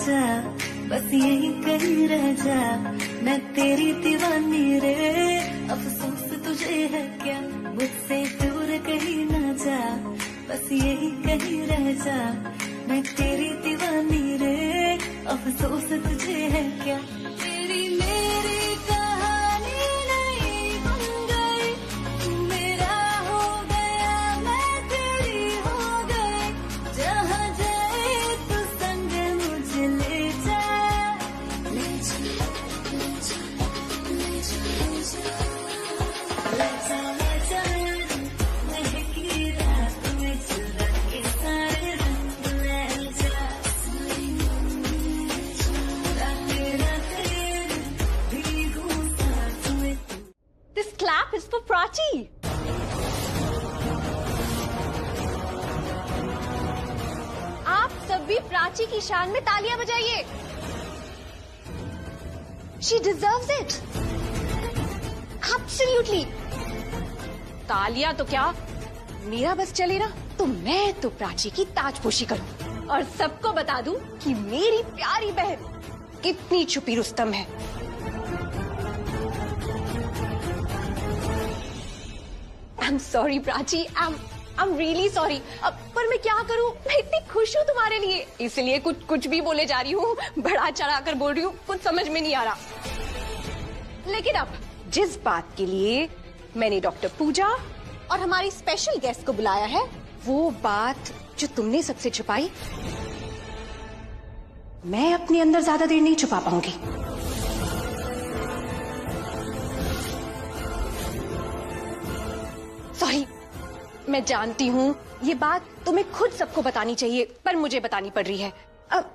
जा, बस यही कहीं रह जा, मैं तेरी दीवानी रे। अफसोस तुझे है क्या, मुझसे दूर कहीं ना जा, बस यही कहीं रह जा, मैं तेरी दीवानी रे। अफसोस तुझे है क्या, तेरी मेरी कहानी नहीं बन गई, तू मेरा हो गया मैं तेरी हो गई, जहाँ जाए तू संग मुझे ले जा, ले जा, ले जा, ले जा, ले जा, ले जा, ले जा, महकी रात में चुरा के सारे रंग ले जा, This clap is for Prachi. आप सब भी प्राची की शान में तालियां बजाइए. She deserves it. Absolutely. तालियां तो क्या, मेरा बस चले ना तो मैं तो प्राची की ताजपोशी करूं और सबको बता दूं कि मेरी प्यारी बहन कितनी छुपी रुस्तम है. I'm sorry Prachi, I'm really sorry. अब पर मैं क्या करूं, मैं इतनी खुश हूं तुम्हारे लिए, इसलिए कुछ भी बोले जा रही हूँ, बढ़ा चढ़ा कर बोल रही हूँ, कुछ समझ में नहीं आ रहा. लेकिन अब जिस बात के लिए मैंने डॉक्टर पूजा और हमारी स्पेशल गेस्ट को बुलाया है, वो बात जो तुमने सबसे छुपाई, मैं अपने अंदर ज्यादा देर नहीं छुपा पाऊंगी. सॉरी, मैं जानती हूँ ये बात तुम्हें खुद सबको बतानी चाहिए, पर मुझे बतानी पड़ रही है. अब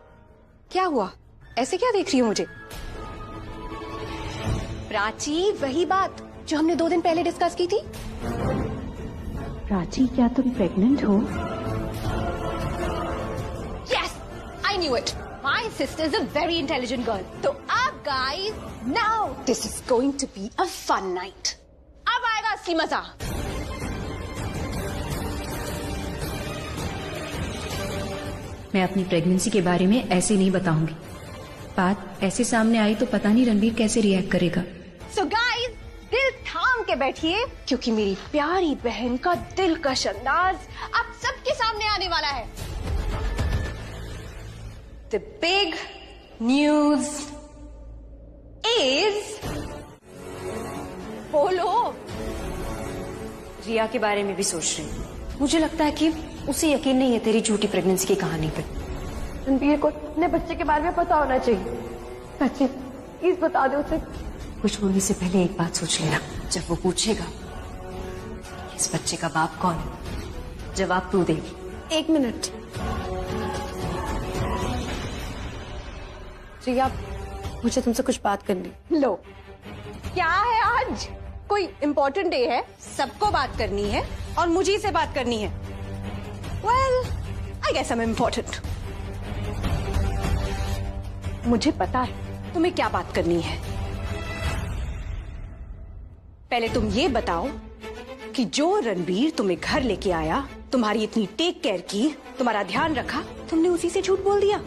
क्या हुआ, ऐसे क्या देख रही हो मुझे? प्राची, वही बात जो हमने 2 दिन पहले डिस्कस की थी. प्राची, क्या तुम प्रेग्नेंट हो? Yes, I knew it. My sister is a very intelligent girl. तो अब guys, now this is going to be a fun night. अब आएगा असली मजा. मैं अपनी प्रेगनेंसी के बारे में ऐसे नहीं बताऊंगी. बात ऐसे सामने आई तो पता नहीं रणबीर कैसे रिएक्ट करेगा. So guys, दिल थाम के बैठिए, क्योंकि मेरी प्यारी बहन का दिलकश अंदाज अब सबके सामने आने वाला है. The big news is, बोलो. रिया के बारे में भी सोच रही हूँ. मुझे लगता है कि उसे यकीन नहीं है तेरी झूठी प्रेगनेंसी की कहानी पे. रणबीर को अपने बच्चे के बारे में पता होना चाहिए. सच्ची, प्लीज बता दो उसे. कुछ बोलने से पहले एक बात सोच लेना. जब वो पूछेगा इस बच्चे का बाप कौन है, जवाब तू देगी. 1 मिनट. रिया, मुझे तुमसे कुछ बात करनी. लो, क्या है आज? कोई इम्पोर्टेंट डे है, सबको बात करनी है और मुझे से बात करनी है. Well, I guess I'm important. मुझे पता है तुम्हें क्या बात करनी है. पहले तुम ये बताओ कि जो रणबीर तुम्हें घर लेके आया, तुम्हारी इतनी टेक केयर की, तुम्हारा ध्यान रखा, तुमने उसी से झूठ बोल दिया.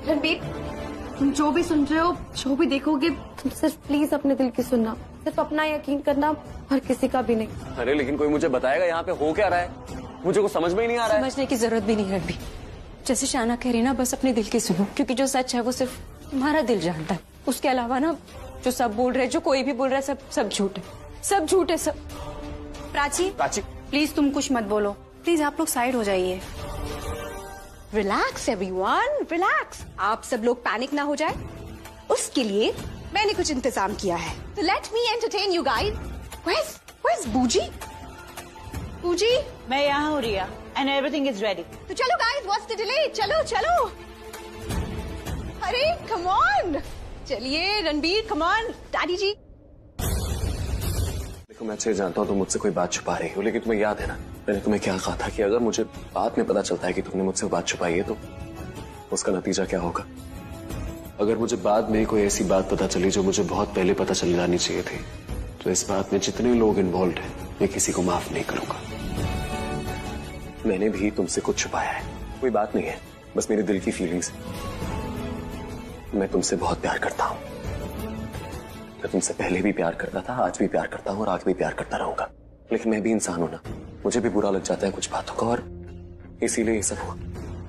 रणबीर, तुम जो भी सुन रहे हो, जो भी देखोगे, तुम सिर्फ प्लीज अपने दिल की सुनना. सिर्फ अपना यकीन करना और किसी का भी नहीं. अरे लेकिन कोई मुझे बताएगा यहाँ पे हो क्या रहा है, मुझे कुछ समझ में ही नहीं आ रहा है. समझने की जरूरत भी नहीं है रणबीर. जैसे शाना कह रही ना, बस अपने दिल की सुनो, क्योंकि जो सच है वो सिर्फ तुम्हारा दिल जानता है. उसके अलावा ना जो सब बोल रहे हैं, जो कोई भी बोल रहा है, सब झूठ है. सब झूठ है, सब. प्राची, प्लीज तुम कुछ मत बोलो. प्लीज आप लोग साइड हो जाइए. Relax everyone, relax. आप सब लोग पैनिक ना हो जाए, उसके लिए मैंने कुछ इंतजाम किया है. तो let me entertain you guys. Where's बूजी? बूजी, मैं यहाँ हूँ रिया, एंड एवरीथिंग इज रेडी. तो चलो गाइस, व्हाट्स द डिले? चलो चलो. अरे कम ऑन, चलिए रणबीर, कम ऑन. डैडी जी. देखो, मैं अच्छे जानता हूँ तुम मुझसे कोई बात छुपा रही हो, लेकिन तुम्हें याद है ना मैंने तुम्हें क्या कहा था कि अगर मुझे बाद में पता चलता है कि तुमने मुझसे बात छुपाई है तो उसका नतीजा क्या होगा. अगर मुझे बाद में कोई ऐसी बात पता चली जो मुझे बहुत पहले पता चल जानी चाहिए थी, तो इस बात में जितने लोग इन्वॉल्व हैं, मैं किसी को माफ नहीं करूंगा. मैंने भी तुमसे कुछ छुपाया है, कोई बात नहीं है, बस मेरे दिल की फीलिंग्स। मैं तुमसे बहुत प्यार करता हूं। मैं तुमसे पहले भी प्यार करता था, आज भी प्यार करता हूं और आगे भी प्यार करता रहूंगा। लेकिन मैं भी इंसान हूं ना, मुझे भी बुरा लग जाता है कुछ बातों का, और इसीलिए ये सब हुआ।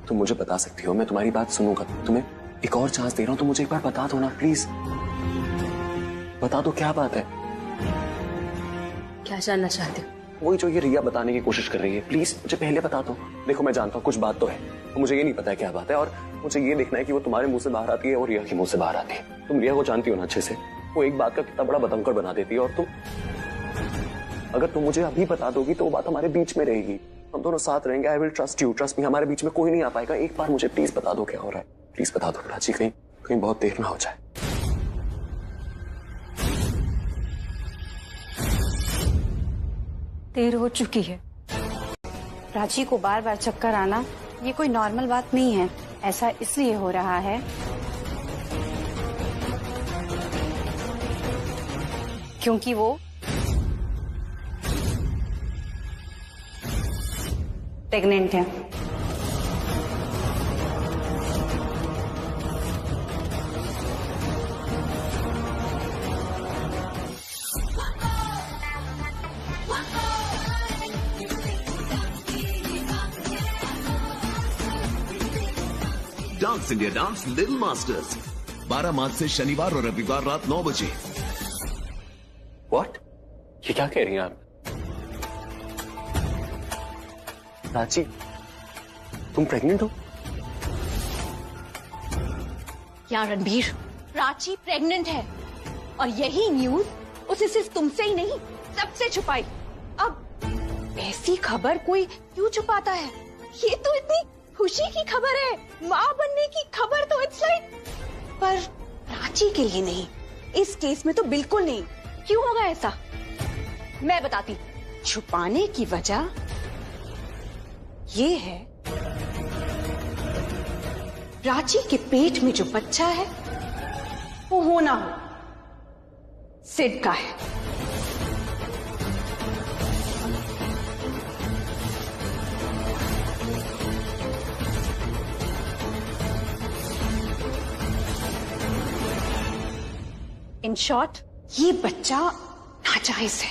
तुम मुझे बता सकती हो, मैं तुम्हारी बात सुनूंगा। तुम्हें एक और चांस दे रहा हूं, तो मुझे एक बार बता दो ना प्लीज। बता दो क्या बात है। क्या जानना चाहते हो? वही जो ये रिया बताने की कोशिश कर रही है, प्लीज मुझे पहले बता दो। देखो मैं जानता हूँ कुछ बात तो है, तो मुझे ये नहीं पता है क्या बात है, और मुझे ये देखना है कि वो तुम्हारे मुंह से बाहर आती है और रिया के मुंह से बाहर आती है। तुम रिया को जानती हो ना अच्छे से, वो एक बात का कितना बड़ा बतंगड़ बना देती है, और तुम अगर तुम मुझे अभी बता दोगी तो वो बात हमारे बीच में रहेगी, हम दोनों साथ रहेंगे। I will trust you, trust me, हमारे बीच में कोई नहीं आ पाएगा। एक बार मुझे प्लीज बता दो क्या हो रहा है, प्लीज बता दो प्राची, कहीं बहुत देर ना हो जाए। देर हो चुकी है। प्राची को बार बार चक्कर आना ये कोई नॉर्मल बात नहीं है। ऐसा इसलिए हो रहा है क्योंकि वो प्रेग्नेंट है। Dance India dance little masters 12 मार्च से शनिवार और रविवार रात 9 बजे। व्हाट? ये क्या कह रही हैं आप? प्राची, तुम प्रेग्नेंट हो? क्या रणबीर, प्राची प्रेग्नेंट है, और यही न्यूज उसे सिर्फ तुमसे ही नहीं सबसे छुपाई। अब ऐसी खबर कोई क्यों छुपाता है? ये तो इतनी खुशी की खबर है, माँ बनने की खबर, तो इट्स लाइक, पर प्राची के लिए नहीं, इस केस में तो बिल्कुल नहीं। क्यों होगा ऐसा? मैं बताती। छुपाने की वजह ये है, प्राची के पेट में जो बच्चा है वो होना हो सिड का है। इन शॉर्ट, ये बच्चा नाजायज है।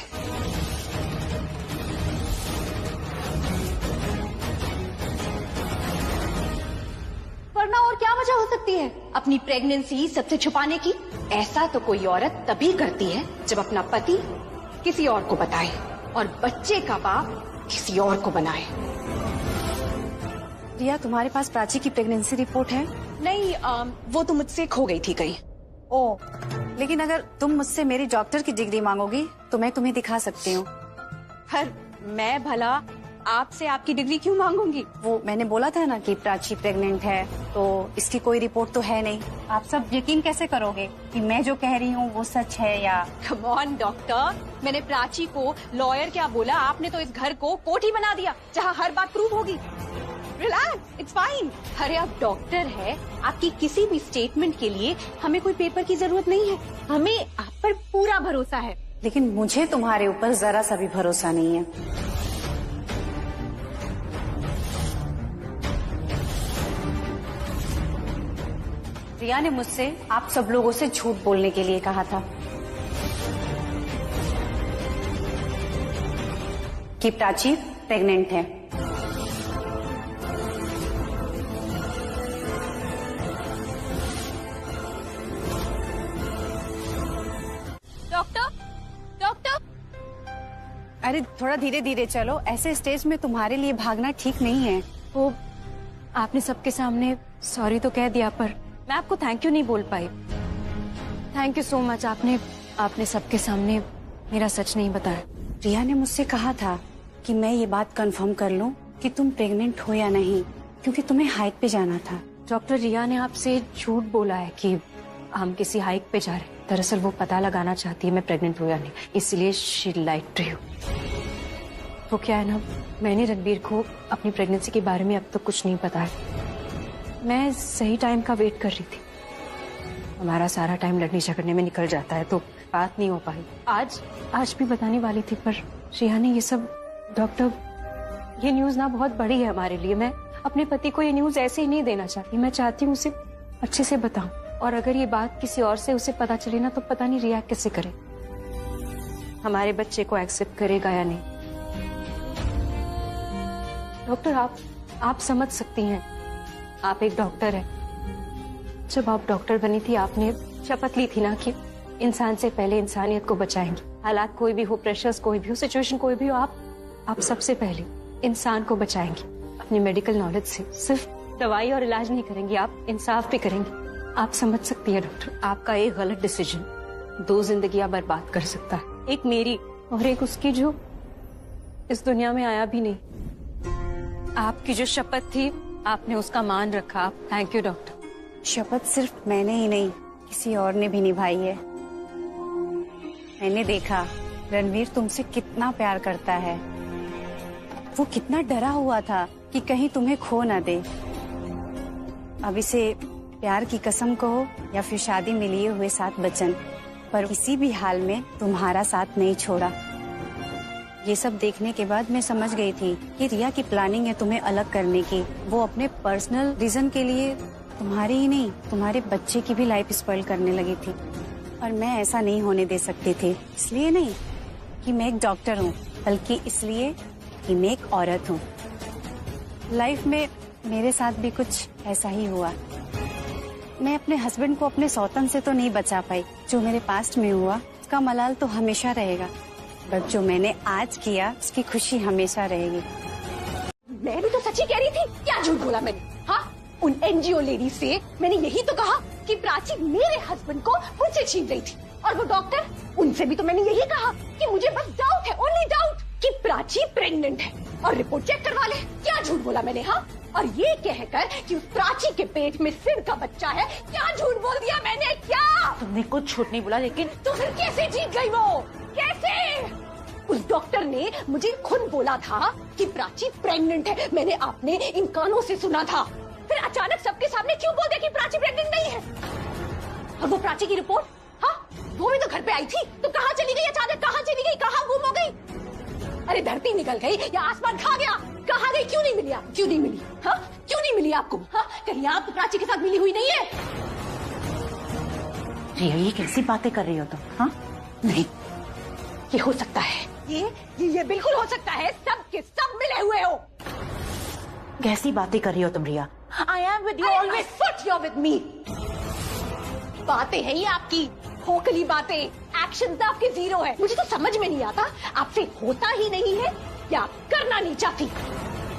वरना और क्या वजह हो सकती है अपनी प्रेगनेंसी सबसे छुपाने की? ऐसा तो कोई औरत तभी करती है जब अपना पति किसी और को बताए और बच्चे का बाप किसी और को बनाए। रिया, तुम्हारे पास प्राची की प्रेगनेंसी रिपोर्ट है? नहीं, वो तो मुझसे खो गई थी कहीं। ओ, लेकिन अगर तुम मुझसे मेरी डॉक्टर की डिग्री मांगोगी तो मैं तुम्हें दिखा सकती हूँ। हर मैं भला आपसे आपकी डिग्री क्यों मांगूंगी? वो मैंने बोला था ना कि प्राची प्रेग्नेंट है, तो इसकी कोई रिपोर्ट तो है नहीं। आप सब यकीन कैसे करोगे कि मैं जो कह रही हूँ वो सच है या? कम ऑन डॉक्टर, मैंने प्राची को लॉयर क्या बोला, आपने तो इस घर को कोठी बना दिया जहाँ हर बात प्रूव होगी। Relax, it's fine. अरे आप डॉक्टर है, आपकी किसी भी स्टेटमेंट के लिए हमें कोई पेपर की जरूरत नहीं है, हमें आप पर पूरा भरोसा है। लेकिन मुझे तुम्हारे ऊपर जरा सा भी भरोसा नहीं है। रिया ने मुझसे आप सब लोगों से झूठ बोलने के लिए कहा था कि प्राची प्रेग्नेंट है। डॉक्टर, डॉक्टर, अरे थोड़ा धीरे धीरे चलो, ऐसे स्टेज में तुम्हारे लिए भागना ठीक नहीं है। वो आपने सबके सामने सॉरी तो कह दिया, पर मैं आपको थैंक यू नहीं बोल पाई। थैंक यू सो मच, आपने सबके सामने मेरा सच नहीं बताया। रिया ने मुझसे कहा था कि मैं ये बात कंफर्म कर लूं कि तुम प्रेग्नेंट हो या नहीं, क्योंकि तुम्हें हाइक पे जाना था। डॉक्टर, रिया ने आपसे झूठ बोला है कि हम किसी हाइक पे जा रहे हैं। दरअसल वो पता लगाना चाहती है मैं प्रेग्नेंट हूँ या नहीं, इसलिए शी लाइड टू यू। वो क्या है ना, मैंने रणबीर को अपनी प्रेगनेंसी के बारे में अब तक कुछ नहीं पता है। मैं सही टाइम का वेट कर रही थी। हमारा सारा टाइम लड़ने झगड़ने में निकल जाता है, तो बात नहीं हो पाई। आज भी बताने वाली थी, पर रिया ने ये सब। डॉक्टर, ये न्यूज ना बहुत बड़ी है हमारे लिए। मैं अपने पति को ये न्यूज ऐसे ही नहीं देना चाहती। मैं चाहती हूँ उसे अच्छे से बताऊं, और अगर ये बात किसी और से उसे पता चले ना, तो पता नहीं रिएक्ट कैसे करे, हमारे बच्चे को एक्सेप्ट करेगा या नहीं। डॉक्टर, आप समझ सकती हैं, आप एक डॉक्टर हैं। जब आप डॉक्टर बनी थी, आपने शपथ ली थी ना कि इंसान से पहले इंसानियत को बचाएंगे। हालात कोई भी हो, प्रेशर्स कोई भी हो, सिचुएशन कोई भी हो, आप सबसे पहले इंसान को बचाएंगे। अपनी मेडिकल नॉलेज से सिर्फ दवाई और इलाज नहीं करेंगी, आप इंसाफ भी करेंगी। आप समझ सकती है डॉक्टर, आपका एक गलत डिसीजन 2 जिंदगियां बर्बाद कर सकता है, एक मेरी और एक उसकी जो इस दुनिया में आया भी नहीं। आपकी जो शपथ थी, आपने उसका मान रखा। Thank you doctor. शपथ सिर्फ मैंने ही नहीं, किसी और ने भी निभाई है। मैंने देखा रणवीर तुमसे कितना प्यार करता है। वो कितना डरा हुआ था कि कहीं तुम्हें खो ना दे। अब इसे प्यार की कसम कहो या फिर शादी में लिए हुए 7 वचन, पर किसी भी हाल में तुम्हारा साथ नहीं छोड़ा। ये सब देखने के बाद मैं समझ गई थी कि रिया की प्लानिंग है तुम्हें अलग करने की। वो अपने पर्सनल रीजन के लिए तुम्हारी ही नहीं, तुम्हारे बच्चे की भी लाइफ स्पॉइल करने लगी थी, और मैं ऐसा नहीं होने दे सकती थी। इसलिए नहीं कि मैं एक डॉक्टर हूँ, बल्कि इसलिए कि मैं एक औरत हूँ। लाइफ में मेरे साथ भी कुछ ऐसा ही हुआ। मैं अपने हस्बैंड को अपने सौतन से तो नहीं बचा पाई। जो मेरे पास्ट में हुआ उसका मलाल तो हमेशा रहेगा, बट जो मैंने आज किया उसकी खुशी हमेशा रहेगी। मैं भी तो सच्ची कह रही थी, क्या झूठ बोला मैंने? हाँ, उन एनजीओ लेडी से मैंने यही तो कहा कि प्राची मेरे हस्बैंड को मुझसे छीन रही थी, और वो डॉक्टर, उनसे भी तो मैंने यही कहा कि मुझे बस डाउट है, ओनली डाउट, कि प्राची प्रेग्नेंट है और रिपोर्ट चेक करवा ले। क्या झूठ बोला मैंने? हाँ, और ये कहकर कि उस प्राची के पेट में सिर का बच्चा है, क्या झूठ बोल दिया मैंने? क्या तुमने कुछ झूठ नहीं बोला, लेकिन तो फिर कैसे जीत गई वो? कैसे? उस डॉक्टर ने मुझे खुद बोला था कि प्राची प्रेग्नेंट है। मैंने आपने इन कानों से सुना था। फिर अचानक सबके सामने क्यों बोल दिया कि प्राची प्रेग्नेंट नहीं है? और वो प्राची की रिपोर्ट, हाँ, वो भी तो घर पे आई थी, तो कहाँ चली गई अचानक? कहाँ चली गई? कहाँ गुम हो गई? अरे धरती निकल गई या आसमान खा गया? कहाँ गई? क्यों नहीं मिली? आप क्यों नहीं मिली? हाँ, क्यों नहीं मिली आपको? हाँ, कहीं आप प्राची के साथ मिली हुई नहीं है? रिया, ये कैसी बातें कर रही हो तुम? हाँ, नहीं, ये हो सकता है, ये बिल्कुल हो सकता है। सब के सब मिले हुए हो। कैसी बातें कर रही हो तुम Riya? I am with you always. Foot you with me. बातें है ये आपकी खोखली बातें, एक्शन आपके 0 है। मुझे तो समझ में नहीं आता, आपसे होता ही नहीं है या करना नहीं चाहती?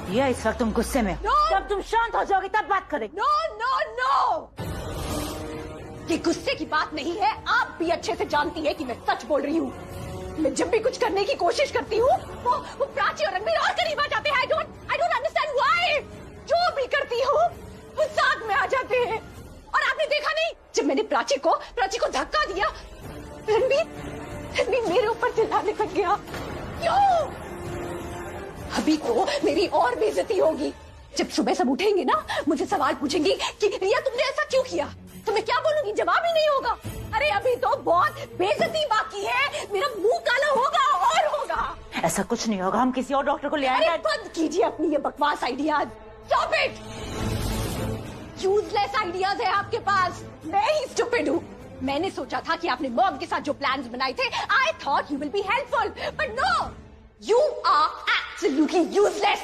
रिया, इस वक्त तुम गुस्से में। जब तुम शांत हो जाओगी तब बात करें। नो नो नो, ये गुस्से की बात नहीं है। आप भी अच्छे से जानती है कि मैं सच बोल रही हूँ। मैं जब भी कुछ करने की कोशिश करती हूँ, वो प्राची और रणवीर और करीब आ जाते हैं। I don't understand why. जो भी करती हूँ वो साथ में आ जाते हैं। और आपने देखा नहीं, जब मैंने प्राची को धक्का दिया, रणवीर मेरे ऊपर चिल्लाने लग गया। क्यों? अभी तो मेरी और बेइज्जती होगी। जब सुबह सब उठेंगे ना, मुझे सवाल पूछेंगी कि रिया तुमने ऐसा क्यों किया, तो मैं क्या बोलूंगी? जवाब ही नहीं होगा। अरे अभी तो बहुत बेइज्जती बाकी है, मेरा मुंह काला होगा और होगा। ऐसा कुछ नहीं होगा, हम किसी और डॉक्टर को ले आएंगे। अरे बंद कीजिए अपनी ये बकवास ideas. Stop it. Useless ideas है आपके पास। मैं ही स्टूपिड हूँ। मैंने सोचा था कि आपने मॉम के साथ जो प्लान्स बनाए थे, I thought you will be helpful, but no, you are absolutely useless.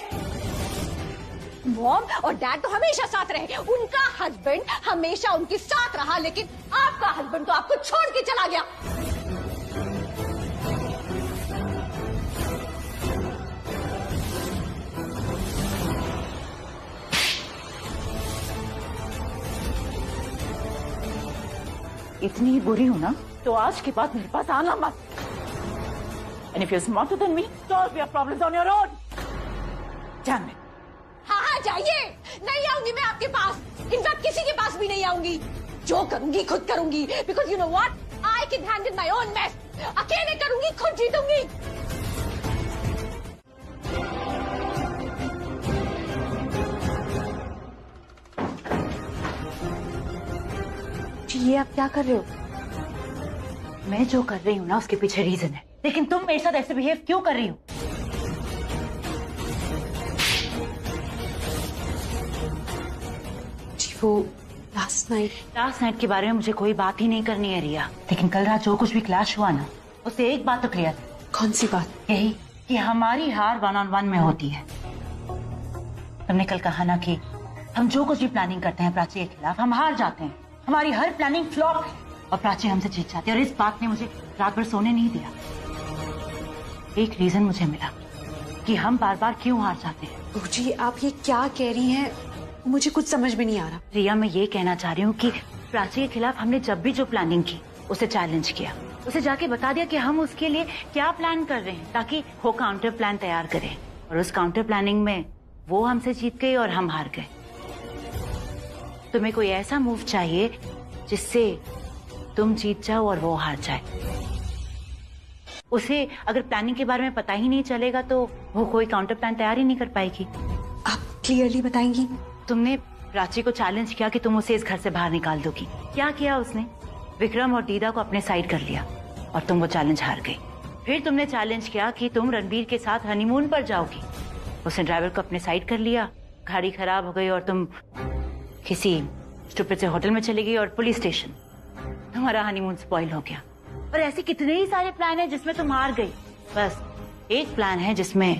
Mom और डैड तो हमेशा साथ रहे, उनका हस्बैंड हमेशा उनके साथ रहा, लेकिन आपका हस्बैंड तो आपको छोड़ के चला गया। इतनी बुरी हूँ ना, तो आज के बाद मेरे पास आना मत। And if you're smarter than me, solve your problems on your own. जान में। हाँ, जाइए। नहीं आऊंगी मैं आपके पास, इनफैक्ट किसी के पास भी नहीं आऊंगी। जो करूंगी खुद करूंगी, because you know what, I can handle my own mess. अकेले करूंगी, खुद जीतूंगी। ये आप क्या कर रहे हो? मैं जो कर रही हूँ ना, उसके पीछे रीजन है, लेकिन तुम मेरे साथ ऐसे बिहेव क्यों कर रही हो? तो लास्ट नाइट के बारे में मुझे कोई बात ही नहीं करनी है रिया, लेकिन कल रात जो कुछ भी क्लैश हुआ ना, उससे एक बात तो क्लियर है। कौन सी बात? यही कि हमारी हार 1-on-1 में होती है। तुमने कल कहा ना कि हम जो कुछ भी प्लानिंग करते हैं प्राची के खिलाफ, हम हार जाते हैं। हमारी हर प्लानिंग फ्लॉप है और प्राची हमसे जीत जाती है, और इस बात ने मुझे रात भर सोने नहीं दिया। एक रीजन मुझे मिला कि हम बार बार क्यों हार जाते हैं। जी आप ये क्या कह रही हैं, मुझे कुछ समझ में नहीं आ रहा। रिया, मैं ये कहना चाह रही हूँ कि प्राची के खिलाफ हमने जब भी जो प्लानिंग की उसे चैलेंज किया, उसे जाके बता दिया कि हम उसके लिए क्या प्लान कर रहे हैं, ताकि वो काउंटर प्लान तैयार करे। और उस काउंटर प्लानिंग में वो हमसे जीत गई और हम हार गए। तुम्हें कोई ऐसा मूव चाहिए जिससे तुम जीत जाओ और वो हार जाए। उसे अगर प्लानिंग के बारे में पता ही नहीं चलेगा तो वो कोई काउंटर प्लान तैयार ही नहीं कर पाएगी। आप क्लियरली बताएंगी? तुमने प्राची को चैलेंज किया कि तुम उसे इस घर से बाहर निकाल दोगी। क्या किया उसने? विक्रम और दीदा को अपने साइड कर लिया और तुम वो चैलेंज हार गई। फिर तुमने चैलेंज किया कि तुम रणबीर के साथ हनीमून पर जाओगी। उसने ड्राइवर को अपने साइड कर लिया, गाड़ी खराब हो गई और तुम किसी स्टूपिड से होटल में चली गई और पुलिस स्टेशन। तुम्हारा हनीमून स्पॉइल हो गया। और ऐसे कितने ही सारे प्लान हैं जिसमें तुम हार गई। बस एक प्लान है जिसमें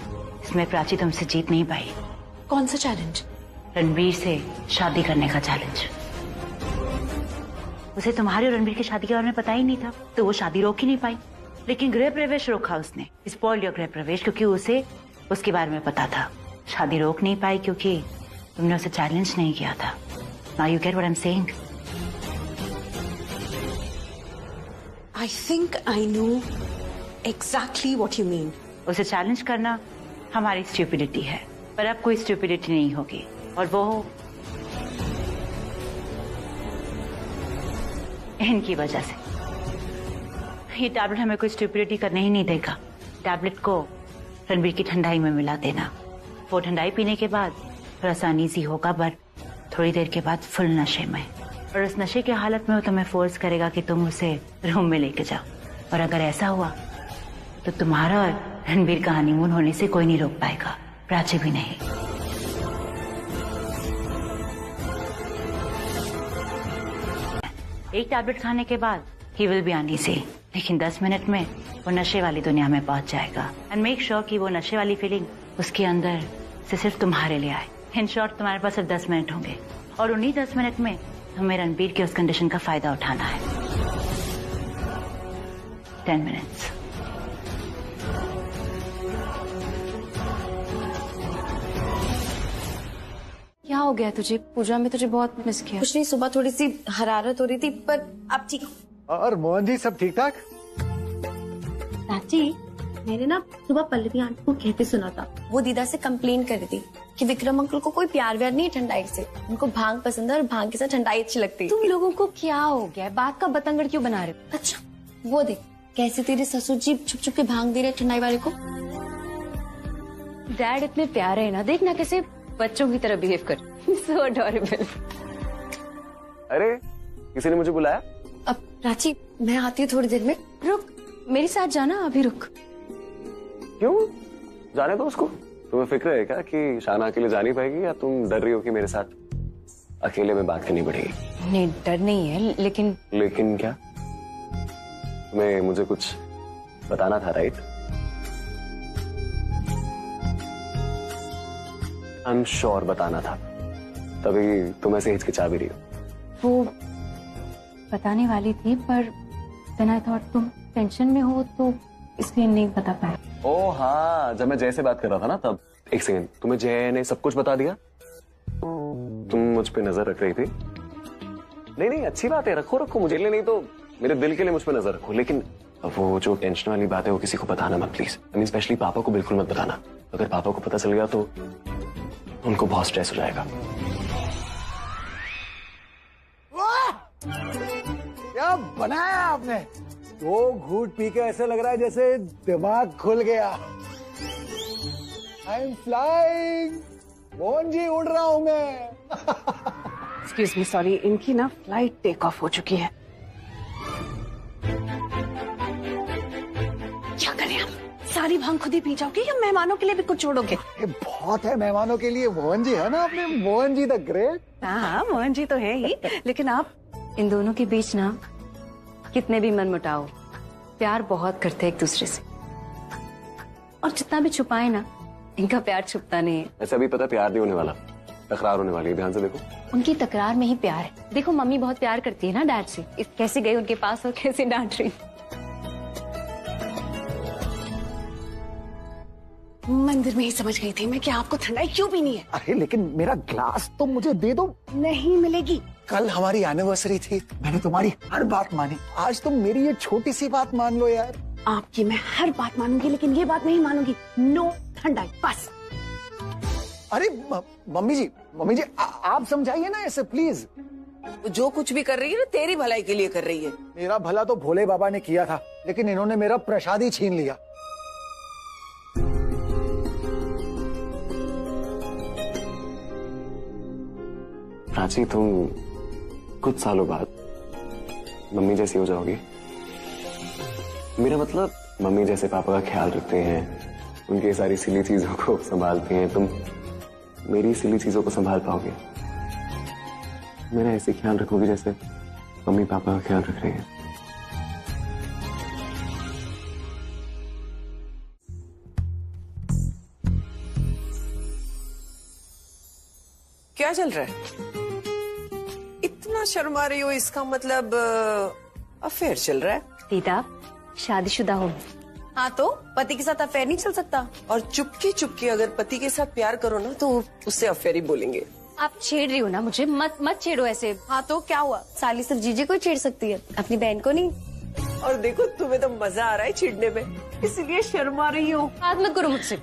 प्राची तुमसे जीत नहीं पाई। कौन सा चैलेंज? रणबीर से शादी करने का चैलेंज। उसे तुम्हारी और रणबीर की शादी के बारे में पता ही नहीं था, तो वो शादी रोक ही नहीं पाई। लेकिन गृह प्रवेश रोका उसने, स्पॉइल योर गृह प्रवेश, क्योंकि उसे उसके बारे में पता था। शादी रोक नहीं पाई क्योंकि तुमने उसे चैलेंज नहीं किया था। Now you get what I am saying? I think I know exactly what you mean. उसे चैलेंज करना हमारी स्टूपिडिटी है, पर अब कोई स्टूपिडिटी नहीं होगी, और वो इनकी वजह से। ये टैबलेट हमें कोई स्टूपिडिटी करने ही नहीं देगा। टैबलेट को रणबीर की ठंडाई में मिला देना। वो ठंडाई पीने के बाद थोड़ा सा अनईजी होगा, बट थोड़ी देर के बाद फुल नशे में, और उस नशे की हालत में वो तुम्हें फोर्स करेगा कि तुम उसे रूम में लेके जाओ। और अगर ऐसा हुआ तो तुम्हारा और रणबीर का हनीमून होने से कोई नहीं रोक पाएगा, प्राची भी नहीं। एक टैबलेट खाने के बाद ही विल बी अनईजी, लेकिन 10 मिनट में वो नशे वाली दुनिया में पहुंच जाएगा। एंड मेक श्योर कि वो नशे वाली फीलिंग उसके अंदर से सिर्फ तुम्हारे लिए आए। इन शॉर्ट तुम्हारे पास सिर्फ 10 मिनट होंगे, और उन्हीं 10 मिनट में हमें रणबीर के उस कंडीशन का फायदा उठाना है। 10 मिनट्स। क्या हो गया तुझे? पूजा में तुझे बहुत मिस किया। कुछ नहीं, सुबह थोड़ी सी हरारत हो रही थी, पर अब ठीक। और मोहन जी सब ठीक ठाक? चाची, मैंने ना सुबह पल्लवी आंटी को कहते सुना था, वो दीदा से कंप्लेन कर रही थी कि विक्रम अंकल को कोई प्यार व्यार नहीं है ठंडाई से, उनको भांग पसंद है और भांग के साथ ठंडाई अच्छी लगती है। तुम लोगों को क्या हो गया है? बात का बतंगड़ क्यों बना रहे हो? अच्छा, वो देख कैसे तेरे ससुर जी छुप छुप के भांग दे रहे ठंडाई वाले को। डैड इतने प्यारे है ना, देखना कैसे बच्चों की तरह बिहेव कर। सो अडोरेबल। अरे किसी ने मुझे बुलाया? अब प्राची, मैं आती हूँ थोड़ी देर में। रुक, मेरे साथ जाना, अभी रुक। क्यों? जाने दो उसको। तुम्हें फिक्र है क्या कि शाना अकेले जा नहीं पाएगी, या तुम डर रही हो कि मेरे साथ अकेले में बात करनी पड़ेगी? नहीं, डर नहीं है, लेकिन क्या? तुम्हें मुझे कुछ बताना था, राइट? आई एम श्योर बताना था, तभी तुम ऐसे हिचकिचा भी रही हो। वो बताने वाली थी, पर then I thought तुम टेंशन में हो तो इसलिए नहीं बता पाया। ओ हाँ, जब मैं जय से बात कर रहा था ना तब। एक सेकंड, तुम्हें जय ने सब कुछ बता दिया? तुम मुझ पे नजर रख रही थी? नहीं, अच्छी बात है, रखो मुझे लिए, नहीं तो मेरे दिल के लिए मुझ पे नजर रखो। लेकिन वो जो टेंशन वाली बात है वो किसी को बताना मत प्लीज। आई मीन स्पेशली पापा को बिल्कुल मत बताना। अगर पापा को पता चल गया तो उनको बहुत स्ट्रेस हो जाएगा। क्या बनाया आपने? 2 घूंट पी के ऐसे लग रहा है जैसे दिमाग खुल गया। I am flying. Mohan ji, उड़ रहा हूं मैं। एक्सक्यूज मी, सॉरी, इनकी ना फ्लाइट टेक ऑफ हो चुकी है। क्या करें हम? सारी भांग खुद ही पी जाओगे या मेहमानों के लिए भी कुछ छोड़ोगे? ये बहुत है मेहमानों के लिए। मोहन जी है ना अपने, मोहन जी द ग्रेट। हाँ मोहन जी तो है ही, लेकिन आप इन दोनों के बीच ना कितने भी मन मुटाओ, प्यार बहुत करते हैं एक दूसरे से, और जितना भी छुपाए ना, इनका प्यार छुपता नहीं है। ऐसा भी पता प्यार नहीं होने वाला, तकरार होने वाली है, ध्यान से देखो। उनकी तकरार में ही प्यार है। देखो मम्मी बहुत प्यार करती है ना डैड से, कैसे गई उनके पास और कैसे डांट रही। मंदिर में ही समझ गई थी मैं कि आपको ठंडाई क्यों पीनी है। अरे लेकिन मेरा ग्लास तो मुझे दे दो। नहीं मिलेगी। कल हमारी एनिवर्सरी थी, मैंने तुम्हारी हर बात मानी, आज तुम मेरी ये छोटी सी बात मान लो यार। आपकी मैं हर बात मानूंगी, लेकिन ये बात नहीं मानूंगी, नो ठंडाई बस। अरे मम्मी जी आप समझाइए ना ऐसे प्लीज। जो कुछ भी कर रही है ना तेरी भलाई के लिए कर रही है। मेरा भला तो भोले बाबा ने किया था, लेकिन इन्होंने मेरा प्रसाद ही छीन लिया। प्राची, तुम कुछ सालों बाद मम्मी जैसी हो जाओगी। मेरा मतलब मम्मी जैसे पापा का ख्याल रखते हैं, उनकी सारी सिली चीजों को संभालते हैं, तुम मेरी सिली चीजों को संभाल पाओगे। मेरा ऐसे ख्याल रखोगे जैसे मम्मी पापा का ख्याल रख रहे हैं। क्या चल रहा है? इतना शर्मा रही हो, इसका मतलब अफेयर चल रहा है। दीदा शादीशुदा हो। हाँ तो पति के साथ अफेयर नहीं चल सकता। और चुपके चुपके अगर पति के साथ प्यार करो ना तो उससे अफेयर ही बोलेंगे। आप छेड़ रही हो ना मुझे, मत छेड़ो ऐसे। हाँ तो क्या हुआ, साली सिर्फ जीजे को ही छेड़ सकती है, अपनी बहन को नहीं। और देखो तुम्हें तो मजा आ रहा है छेड़ने में, इसलिए शर्मा रही हो। बात मत करो मुझसे।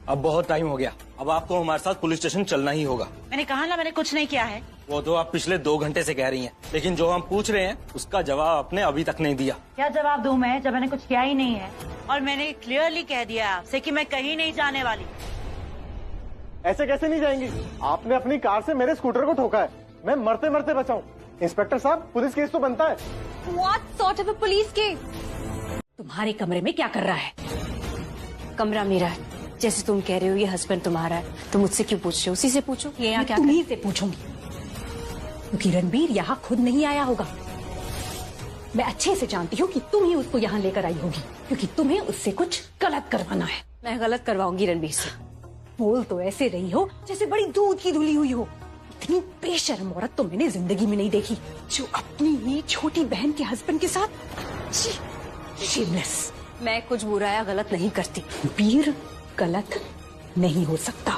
अब बहुत टाइम हो गया, अब आपको हमारे साथ पुलिस स्टेशन चलना ही होगा। मैंने कहा ना मैंने कुछ नहीं किया है। वो तो आप पिछले 2 घंटे से कह रही हैं, लेकिन जो हम पूछ रहे हैं उसका जवाब आपने अभी तक नहीं दिया। क्या जवाब दूं मैं जब मैंने कुछ किया ही नहीं है? और मैंने क्लियरली कह दिया आपसे कि मैं कहीं नहीं जाने वाली। ऐसे कैसे नहीं जाएंगी? आपने अपनी कार से मेरे स्कूटर को ठोका है, मैं मरते मरते बचाऊं। इंस्पेक्टर साहब, पुलिस केस तो बनता है। What sort of a police case? तुम्हारे कमरे में क्या कर रहा है? कमरा मेरा है, जैसे तुम कह रहे हो ये हस्बैंड तुम्हारा है, तो मुझसे क्यों पूछ रहे हो? उसी से पूछो। ये यहाँ क्या? तुम्हीं से पूछूंगी, क्योंकि रणबीर यहाँ खुद नहीं आया होगा। मैं अच्छे से जानती हूँ कि तुम ही उसको यहाँ लेकर आई होगी, क्योंकि तुम्हें उससे कुछ गलत करवाना है। मैं गलत करवाऊंगी रणबीर से? बोल तो ऐसे रही हो जैसे बड़ी दूध की धुली हुई हो। इतनी बेशर्म औरत तो मैंने जिंदगी में नहीं देखी, जो अपनी ही छोटी बहन के हस्बैंड के साथ। शेमलेस। मैं कुछ बुरा या गलत नहीं करती। रणबीर गलत नहीं हो सकता,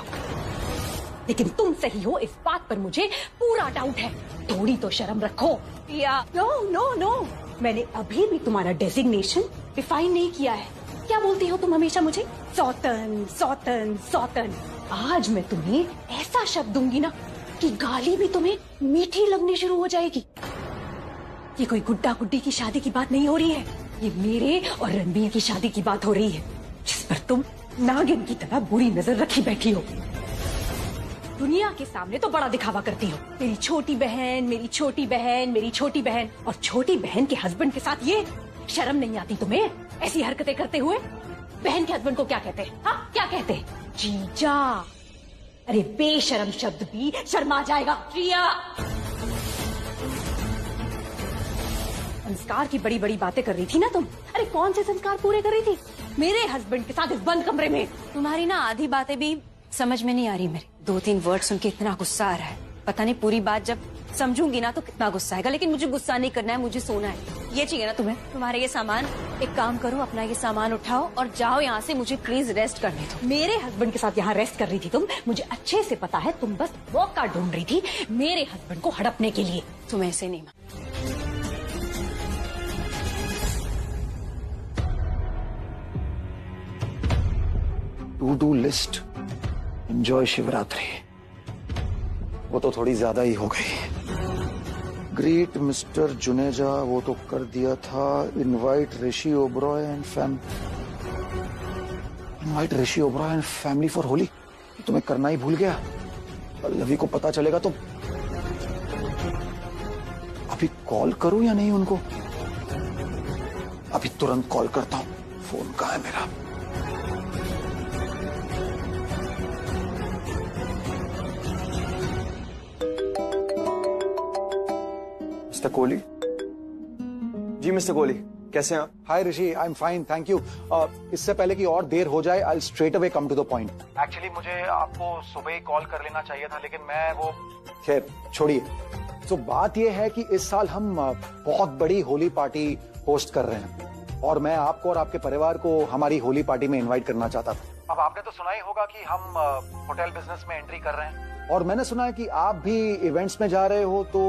लेकिन तुम सही हो इस बात पर मुझे पूरा डाउट है। थोड़ी तो शर्म रखो। या नो नो नो, मैंने अभी भी तुम्हारा डेजिग्नेशन डिफाइन नहीं किया है। क्या बोलती हो तुम हमेशा मुझे? सौतन सौतन सौतन। आज मैं तुम्हें ऐसा शब्द दूंगी ना कि गाली भी तुम्हें मीठी लगनी शुरू हो जाएगी। ये कोई गुड्डा गुड्डी की शादी की बात नहीं हो रही है, ये मेरे और रणबीर की शादी की बात हो रही है, जिस पर तुम नागिन की तरह बुरी नजर रखी बैठी हो। दुनिया के सामने तो बड़ा दिखावा करती हो, मेरी छोटी बहन, मेरी छोटी बहन, मेरी छोटी बहन, और छोटी बहन के हस्बैंड के साथ ये शर्म नहीं आती तुम्हें ऐसी हरकतें करते हुए? बहन के हस्बैंड को क्या कहते हैं? हाँ क्या कहते हैं? जीजा। अरे बेशर्म शब्द भी शर्मा जाएगा। जिया। संस्कार की बड़ी बड़ी बातें कर रही थी ना तुम। अरे कौन से संस्कार पूरे कर रही थी मेरे हस्बैंड के साथ इस बंद कमरे में? तुम्हारी ना आधी बातें भी समझ में नहीं आ रही मेरे। 2-3 वर्ड सुन के इतना गुस्सा आ रहा है, पता नहीं पूरी बात जब समझूंगी ना तो कितना गुस्सा आएगा। लेकिन मुझे गुस्सा नहीं करना है, मुझे सोना है। ये चाहिए ना तुम्हें? तुम्हारे ये सामान, एक काम करो अपना ये सामान उठाओ और जाओ यहाँ से, मुझे प्लीज रेस्ट करने दो। मेरे हस्बैंड के साथ यहाँ रेस्ट कर रही थी तुम? मुझे अच्छे से पता है तुम बस मौका ढूंढ रही थी मेरे हस्बैंड को हड़पने के लिए। तुम ऐसे नहीं। To do list, enjoy Shivratri, वो तो थोड़ी ज्यादा ही हो गई। ग्रेट मिस्टर जुनेजा, वो तो कर दिया था। Invite Rishi Oberoi and family for Holi, तुम्हें करना ही भूल गया। पल्लवी को पता चलेगा तो अभी कॉल करूं या नहीं उनको? अभी तुरंत कॉल करता हूँ। फोन कहाँ है मेरा? मिस्टर कोहली जी, मिस्टर कोहली कैसे हैं आप? Hi Rishi, I am fine, thank you. इससे पहले कि और देर हो जाए, I straight away come to the point. Actually मुझे आपको सुबह ही कॉल कर लेना चाहिए था, लेकिन मैं वो खैर छोड़िए। तो बात यह है कि इस साल हम बहुत बड़ी होली पार्टी होस्ट कर रहे हैं और मैं आपको और आपके परिवार को हमारी होली पार्टी में इनवाइट करना चाहता था। अब आपने तो सुना ही होगा कि हम होटल बिजनेस में एंट्री कर रहे हैं और मैंने सुना है कि आप भी इवेंट्स में जा रहे हो, तो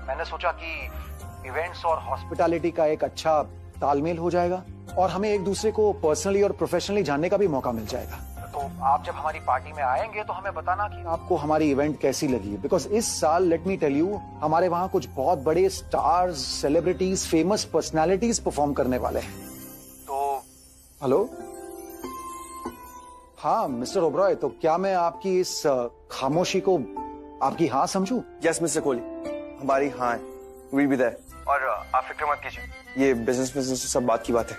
मैंने सोचा कि इवेंट्स और हॉस्पिटैलिटी का एक अच्छा तालमेल हो जाएगा और हमें एक दूसरे को पर्सनली और प्रोफेशनली जानने का भी मौका मिल जाएगा। तो आप जब हमारी पार्टी में आएंगे तो हमें बताना कि आपको हमारी इवेंट कैसी लगी, बिकॉज इस साल लेट मी टेल यू, हमारे वहां कुछ बहुत बड़े stars, celebrities, famous personalities perform करने वाले हैं। तो हेलो, हाँ मिस्टर ओबरॉय, तो क्या मैं आपकी इस खामोशी को आपकी हाँ समझूं? यस मिस्टर कोहली, हमारी हाँ है, विल बी देयर। और आप फिक्र मत कीजिए, ये बिजनेस सब बात की बात है।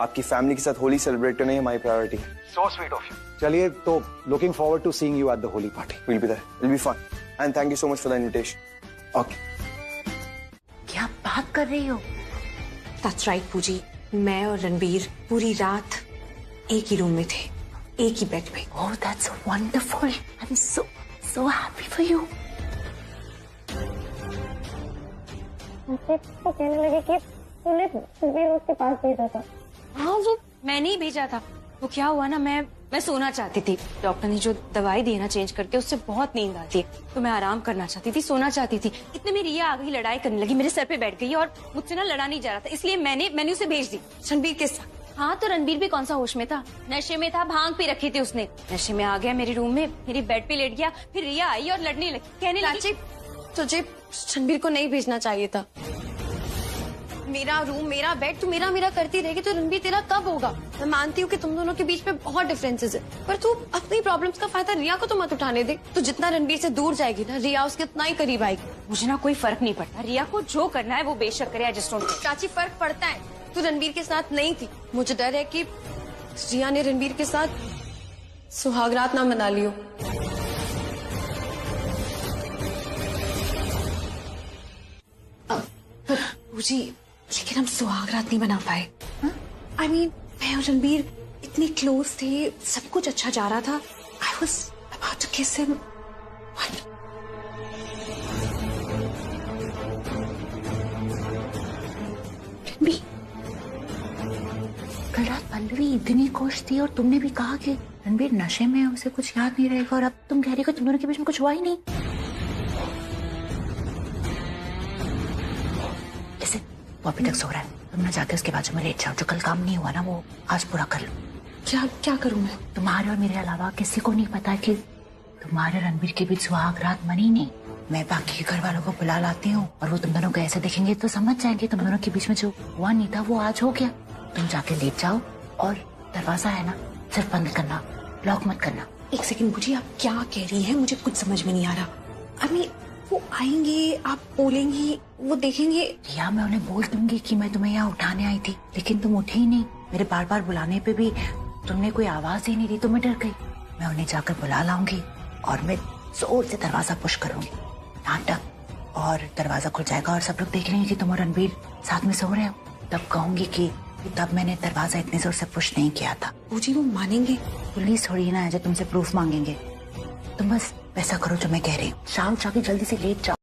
आपकी फैमिली के साथ होली सेलिब्रेट करना ही हमारी प्रायोरिटी है। So sweet of you. चलिए, तो looking forward to seeing you at the Holi party. Will be there, will be fun and thank you so much for the invitation. Okay. क्या बात कर रही हो? दैट्स राइट पूजी, मैं और रणबीर पूरी रात एक ही रूम में थे, एक ही बेड पे। Oh that's wonderful, I am so happy for you. तो कहने लगे कि तूने रणबीर उसके पास भेजा था। हाँ, वो मैंने ही भेजा था। वो क्या हुआ ना, मैं सोना चाहती थी। डॉक्टर ने जो दवाई दी ना चेंज करके, उससे बहुत नींद आती है, तो मैं आराम करना चाहती थी, सोना चाहती थी। इतने में रिया आ गई, लड़ाई करने लगी, मेरे सर पे बैठ गई और मुझसे ना लड़ा नहीं जा रहा था, इसलिए मैंने उसे भेज दी रणबीर के साथ। हाँ, तो रणबीर भी कौन सा होश में था, नशे में था, भांग पी रखी थी उसने। नशे में आ गया मेरे रूम में, मेरी बेड पे लेट गया, फिर रिया आई और लड़ने लगी, कहने लगी तुझे रणबीर को नहीं भेजना चाहिए था। मेरा रूम, मेरा बेड, तू मेरा करती रहेगी तो रणबीर तेरा कब होगा? मैं मानती हूँ कि तुम दोनों के बीच में बहुत डिफरेंसेस है, पर तू अपनी प्रॉब्लम्स का फायदा रिया को तो मत उठाने दे। तू जितना रणबीर से दूर जाएगी ना, रिया उसके उतना ही करीब आएगी। मुझे ना कोई फर्क नहीं पड़ता, रिया को जो करना है वो बेशक करे। चाची, फर्क पड़ता है। तू रणबीर के साथ नहीं थी, मुझे डर है कि रिया ने रणबीर के साथ सुहागरात ना मना लियो। पूजी, लेकिन हम सुहागरात नहीं बना पाए। I mean, मैं और रणबीर इतनी क्लोज थे, सब कुछ अच्छा जा रहा था। I was about to kiss him. What? Ranbir, कल रात पल्लवी इतनी खुश थी और तुमने भी कहा कि रणबीर नशे में है, उसे कुछ याद नहीं रहेगा, और अब तुम कह रही हो तुम दोनों के बीच में कुछ हुआ ही नहीं। वो अभी तक सो रहा है, तुम ना जाके उसके बाजू में लेट जाओ। जो कल काम नहीं हुआ ना, वो आज पूरा कर लो। क्या करूं मैं? तुम्हारे और मेरे अलावा किसी को नहीं पता कि तुम्हारे रणबीर के बीच सुहाग रात मनी नहीं। मैं बाकी के घर वालों को बुला लाती हूँ और वो तुम दोनों को ऐसे देखेंगे तो समझ जाएंगे तुम दोनों के बीच में जो हुआ नहीं था वो आज हो गया। तुम जाके लेट जाओ और दरवाजा है ना, सिर्फ बंद करना, लॉक मत करना। एक सेकंड पूजी, आप क्या कह रही हैं? मुझे कुछ समझ में नहीं आ रहा। अभी वो आएंगे, आप बोलेंगी, वो देखेंगे। रिया, मैं उन्हें बोल दूंगी कि मैं तुम्हें यहाँ उठाने आई थी, लेकिन तुम उठे ही नहीं। मेरे बार बार बुलाने पे भी तुमने कोई आवाज ही नहीं दी, तो मैं डर गई। मैं उन्हें जाकर बुला लाऊंगी और मैं जोर से दरवाजा पुश करूंगी, नाटक, और दरवाजा खुल जाएगा और सब लोग देख लेंगे कि तुम और रणबीर साथ में सो रहे हो। तब कहूंगी कि तब मैंने दरवाजा इतने जोर से पुश नहीं किया था। पूजी, वो मानेंगे? पुलिस थोड़ी ना है जो तुमसे प्रूफ मांगेंगे। तुम बस वैसा करो जो मैं कह रही हूँ। शाम जाके जल्दी से लेट जाओ।